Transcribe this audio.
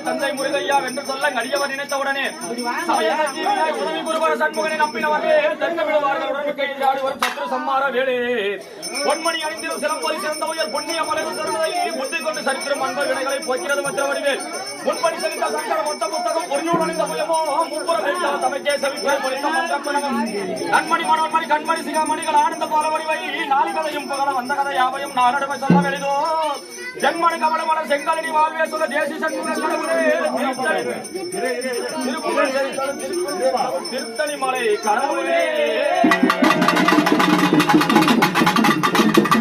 தந்தை முருகையா என்று சொல்ல அடியவர் நினைத்தவுடனே உதவி குருபர சண்முகனை நம்பினவர்களே தென்கமிழவார்களுடன் கையில் ஆடுவர் சத்ரு சம்மார வேளே பொன்மணி அணிந்திரும் சிலம்பொலி சிறந்த உயர் புண்ணிய மலைவு தருவதை புத்தி கொண்டு சரித்திரும் அன்பர் வினைகளை போக்கிறது மற்ற வடிவேல் முன்பணி செலுத்த சங்கர மொத்த புத்தகம் பொறியோடு அணிந்த பயமோ முப்புற வேண்டாம் தமைக்கே செவிப்பால் பொறித்த மன்றப்பனகம் கண்மணி மனோன்மணி கண்மணி சிகாமணிகள் ஆனந்த போல வடிவை நாலு கதையும் பகல வந்த கதை யாவையும் நானடுமை சொல்ல வெளிதோ ஜன்மனு கவனமான செங்கலடி வாழ்வே சொல்ல தேசி திருத்தணி மலை கடவுளே